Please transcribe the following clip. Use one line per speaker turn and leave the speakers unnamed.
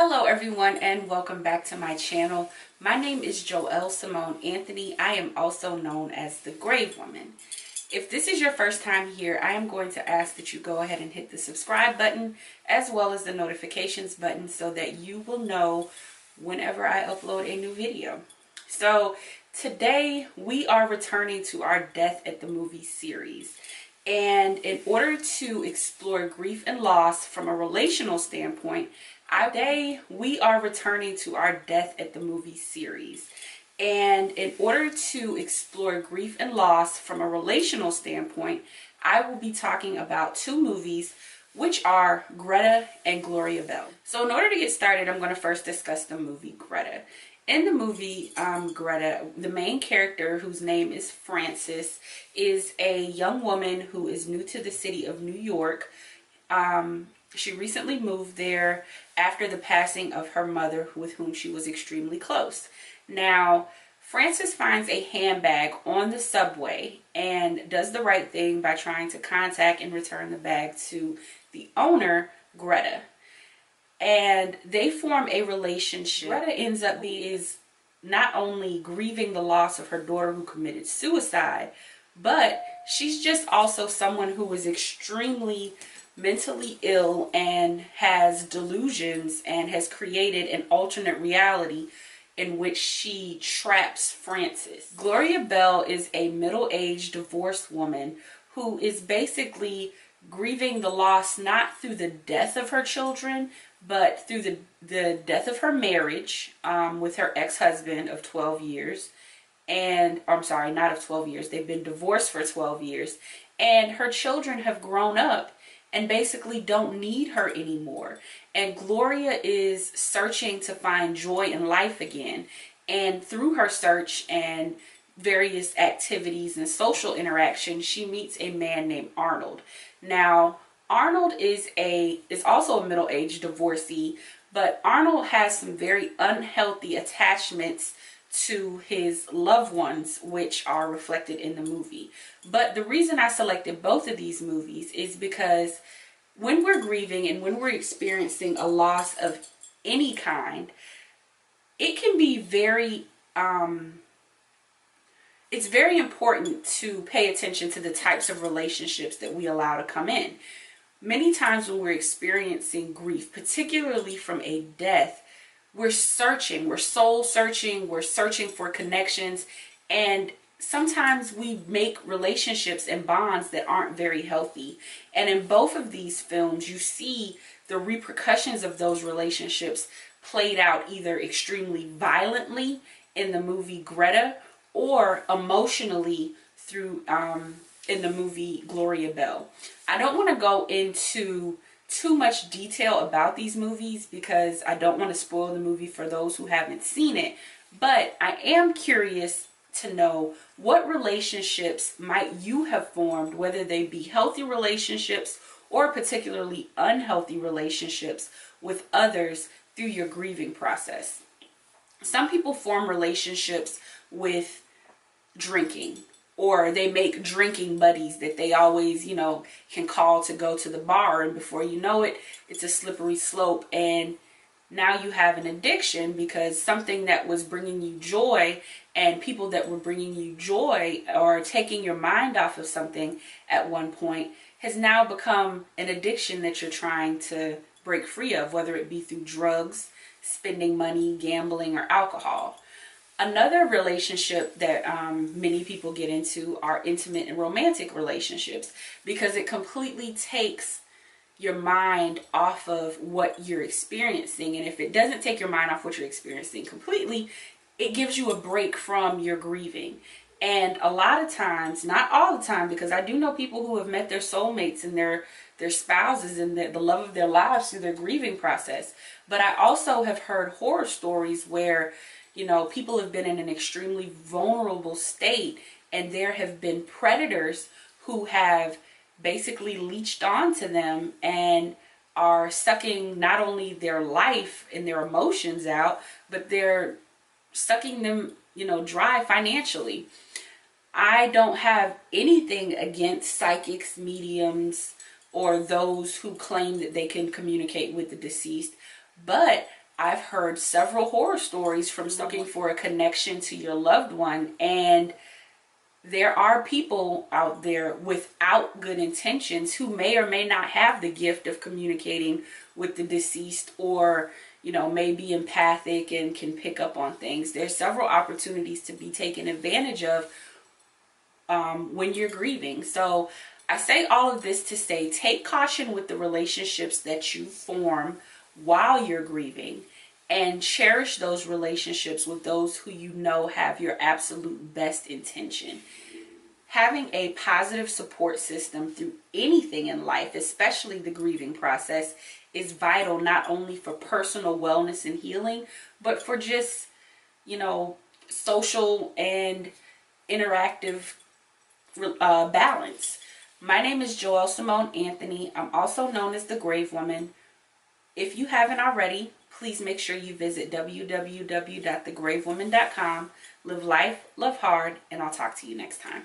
Hello everyone and welcome back to my channel. My name is Joelle Simone Anthony. I am also known as the Grave Woman. If this is your first time here, I am going to ask that you go ahead and hit the subscribe button as well as the notifications button so that you will know whenever I upload a new video. So today we are returning to our Death at the Movie series. And in order to explore grief and loss from a relational standpoint, today we are returning to our Death at the Movie series. And in order to explore grief and loss from a relational standpoint, I will be talking about two movies, which are Greta and Gloria Bell. So in order to get started, I'm going to first discuss the movie Greta. In the movie Greta, the main character, whose name is Frances, is a young woman who is new to the city of New York. She recently moved there after the passing of her mother, with whom she was extremely close. Now, Frances finds a handbag on the subway and does the right thing by trying to contact and return the bag to the owner, Greta. And they form a relationship. Greta ends up not only grieving the loss of her daughter who committed suicide, but she's just also someone who is extremely mentally ill and has delusions and has created an alternate reality in which she traps Frances. Gloria Bell is a middle-aged divorced woman who is basically grieving the loss not through the death of her children, but through the death of her marriage with her ex-husband of 12 years. And I'm sorry, not of 12 years. They've been divorced for 12 years. And her children have grown up and basically don't need her anymore. And Gloria is searching to find joy in life again. And through her search and various activities and social interaction, she meets a man named Arnold. Now, Arnold is also a middle-aged divorcee, but Arnold has some very unhealthy attachments to his loved ones, which are reflected in the movie. But the reason I selected both of these movies is because when we're grieving and when we're experiencing a loss of any kind, it can be it's very important to pay attention to the types of relationships that we allow to come in. Many times when we're experiencing grief, particularly from a death, we're searching, we're soul searching, we're searching for connections, and sometimes we make relationships and bonds that aren't very healthy. And in both of these films, you see the repercussions of those relationships played out either extremely violently in the movie Greta or emotionally through in the movie Gloria Bell. I don't want to go into too much detail about these movies because I don't want to spoil the movie for those who haven't seen it, but I am curious to know what relationships might you have formed, whether they be healthy relationships or particularly unhealthy relationships with others through your grieving process. Some people form relationships with drinking, or they make drinking buddies that they always, can call to go to the bar, and before you know it, it's a slippery slope, and now you have an addiction because something that was bringing you joy and people that were bringing you joy or taking your mind off of something at one point has now become an addiction that you're trying to break free of, whether it be through drugs, spending money, gambling, or alcohol. Another relationship that many people get into are intimate and romantic relationships, because it completely takes your mind off of what you're experiencing. And if it doesn't take your mind off what you're experiencing completely, it gives you a break from your grieving. And a lot of times, not all the time, because I do know people who have met their soulmates and their spouses and the love of their lives through their grieving process. But I also have heard horror stories where people have been in an extremely vulnerable state, and there have been predators who have basically leached onto them and are sucking not only their life and their emotions out, but they're sucking them, dry financially. I don't have anything against psychics, mediums, or those who claim that they can communicate with the deceased, but I've heard several horror stories from looking for a connection to your loved one, and there are people out there without good intentions who may or may not have the gift of communicating with the deceased, or may be empathic and can pick up on things. There's several opportunities to be taken advantage of when you're grieving. So I say all of this to say, take caution with the relationships that you form while you're grieving, and cherish those relationships with those who have your absolute best intention. Having a positive support system through anything in life, especially the grieving process, is vital, not only for personal wellness and healing, but for just, social and interactive balance. My name is Joelle Simone Anthony. I'm also known as the Grave Woman. If you haven't already, please make sure you visit www.thegravewoman.com. Live life, love hard, and I'll talk to you next time.